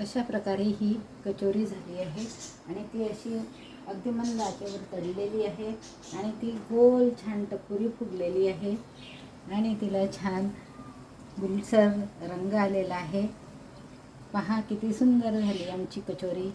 अशा प्रकारे ही कचोरी झाली आहे आणि ती अशी अगदी मंद आचेवर तळलेली आहे आणि ती गोल छान टपुरी फुगलेली आहे आणि तिला छान गुलसर रंग आलेला आहे। पहा किती सुंदर झाली आमची कचोरी।